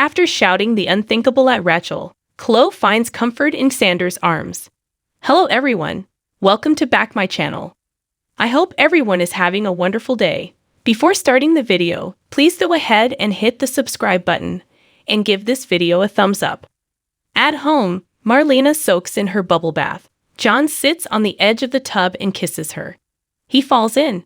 After shouting the unthinkable at Rachel, Chloe finds comfort in Xander's arms. Hello everyone, welcome to back my channel. I hope everyone is having a wonderful day. Before starting the video, please go ahead and hit the subscribe button and give this video a thumbs up. At home, Marlena soaks in her bubble bath. John sits on the edge of the tub and kisses her. He falls in.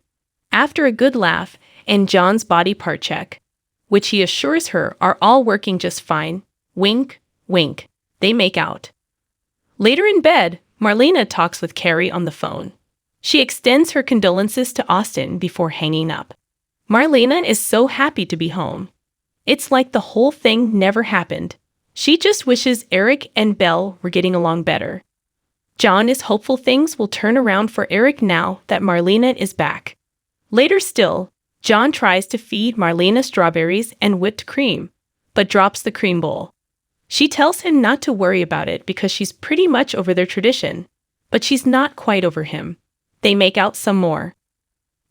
After a good laugh and John's body part check, which he assures her are all working just fine, wink, wink, they make out. Later in bed, Marlena talks with Carrie on the phone. She extends her condolences to Austin before hanging up. Marlena is so happy to be home. It's like the whole thing never happened. She just wishes Eric and Belle were getting along better. John is hopeful things will turn around for Eric now that Marlena is back. Later still, John tries to feed Marlena strawberries and whipped cream, but drops the cream bowl. She tells him not to worry about it because she's pretty much over their tradition, but she's not quite over him. They make out some more.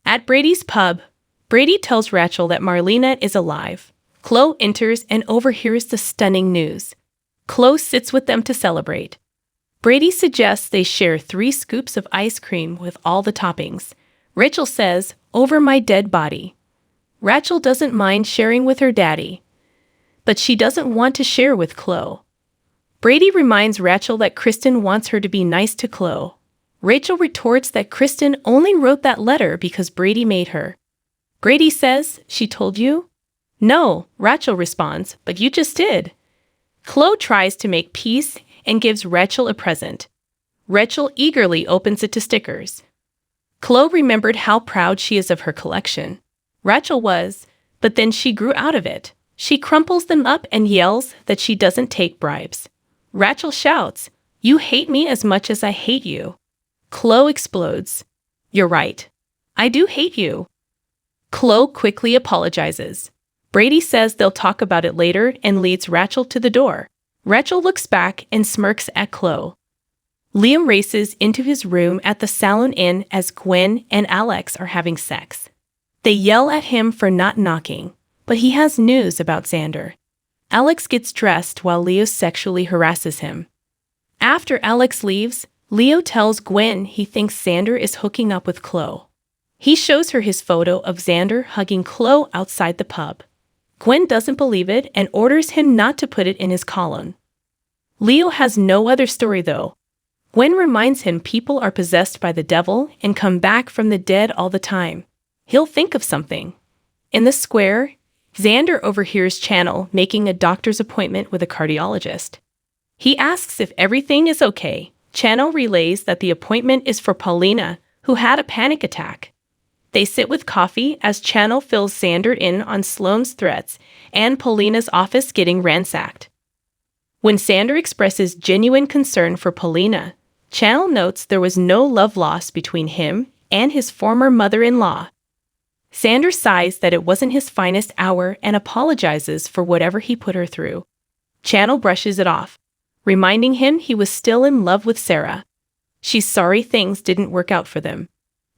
At Brady's pub, Brady tells Rachel that Marlena is alive. Chloe enters and overhears the stunning news. Chloe sits with them to celebrate. Brady suggests they share 3 scoops of ice cream with all the toppings. Rachel says, "Over my dead body." Rachel doesn't mind sharing with her daddy, but she doesn't want to share with Chloe. Brady reminds Rachel that Kristen wants her to be nice to Chloe. Rachel retorts that Kristen only wrote that letter because Brady made her. Brady says, "She told you?" "No," Rachel responds, "but you just did." Chloe tries to make peace and gives Rachel a present. Rachel eagerly opens it to stickers. Chloe remembered how proud she is of her collection. Rachel was, but then she grew out of it. She crumples them up and yells that she doesn't take bribes. Rachel shouts, "You hate me as much as I hate you." Chloe explodes. "You're right. I do hate you." Chloe quickly apologizes. Brady says they'll talk about it later and leads Rachel to the door. Rachel looks back and smirks at Chloe. Liam races into his room at the Salon Inn as Gwen and Alex are having sex. They yell at him for not knocking, but he has news about Xander. Alex gets dressed while Leo sexually harasses him. After Alex leaves, Leo tells Gwen he thinks Xander is hooking up with Chloe. He shows her his photo of Xander hugging Chloe outside the pub. Gwen doesn't believe it and orders him not to put it in his column. Leo has no other story though. Gwen reminds him people are possessed by the devil and come back from the dead all the time. He'll think of something. In the square, Xander overhears Channel making a doctor's appointment with a cardiologist. He asks if everything is okay. Channel relays that the appointment is for Paulina, who had a panic attack. They sit with coffee as Channel fills Xander in on Sloane's threats and Paulina's office getting ransacked. When Xander expresses genuine concern for Paulina, Channel notes there was no love lost between him and his former mother-in-law. Xander sighs that it wasn't his finest hour and apologizes for whatever he put her through. Channel brushes it off, reminding him he was still in love with Sarah. She's sorry things didn't work out for them.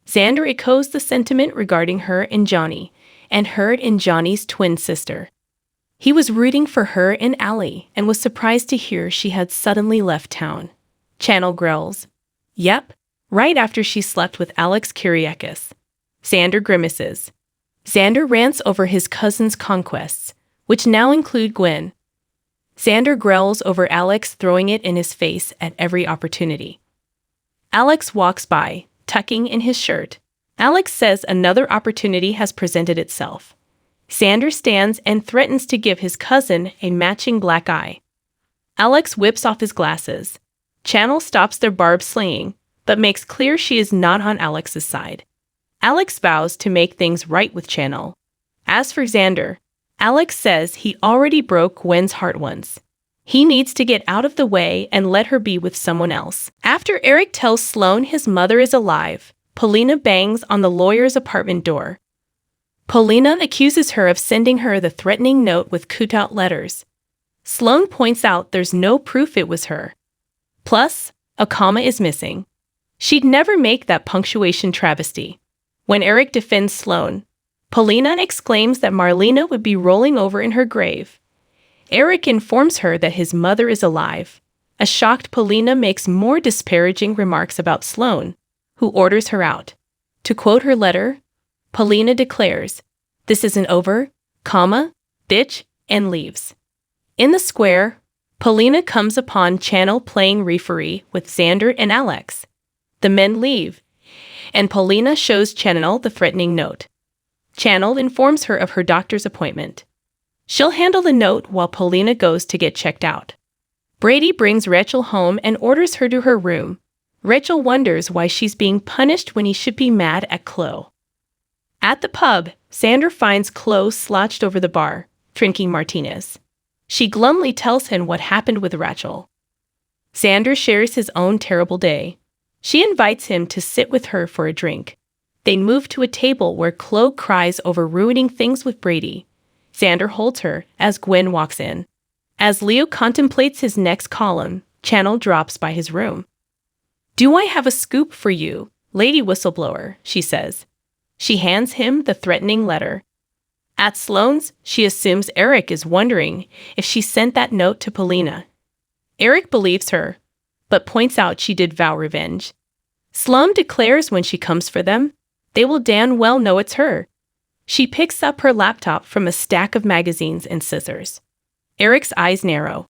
Xander echoes the sentiment regarding her and Johnny, and her and Johnny's twin sister. He was rooting for her and Allie and was surprised to hear she had suddenly left town. Channel growls. Yep, right after she slept with Alex Kyriakis. Xander grimaces. Xander rants over his cousin's conquests, which now include Gwen. Xander growls over Alex throwing it in his face at every opportunity. Alex walks by, tucking in his shirt. Alex says another opportunity has presented itself. Xander stands and threatens to give his cousin a matching black eye. Alex whips off his glasses. Channel stops their barb slinging, but makes clear she is not on Alex's side. Alex vows to make things right with Channel. As for Xander, Alex says he already broke Gwen's heart once. He needs to get out of the way and let her be with someone else. After Eric tells Sloane his mother is alive, Paulina bangs on the lawyer's apartment door. Paulina accuses her of sending her the threatening note with cut-out letters. Sloane points out there's no proof it was her. Plus, a comma is missing. She'd never make that punctuation travesty. When Eric defends Sloane, Paulina exclaims that Marlena would be rolling over in her grave. Eric informs her that his mother is alive. A shocked Polina makes more disparaging remarks about Sloane, who orders her out. To quote her letter, Polina declares, "This isn't over, comma, bitch," and leaves. In the square, Polina comes upon Channel playing referee with Xander and Alex. The men leave, and Polina shows Channel the threatening note. Channel informs her of her doctor's appointment. She'll handle the note while Polina goes to get checked out. Brady brings Rachel home and orders her to her room. Rachel wonders why she's being punished when he should be mad at Chloe. At the pub, Xander finds Chloe slouched over the bar, drinking martinis. She glumly tells him what happened with Rachel. Xander shares his own terrible day. She invites him to sit with her for a drink. They move to a table where Chloe cries over ruining things with Brady. Xander holds her as Gwen walks in. As Leo contemplates his next column, Channel drops by his room. "Do I have a scoop for you, Lady Whistleblower?" she says. She hands him the threatening letter. At Sloane's, she assumes Eric is wondering if she sent that note to Polina. Eric believes her, but points out she did vow revenge. Sloane declares when she comes for them, they will damn well know it's her. She picks up her laptop from a stack of magazines and scissors. Eric's eyes narrow.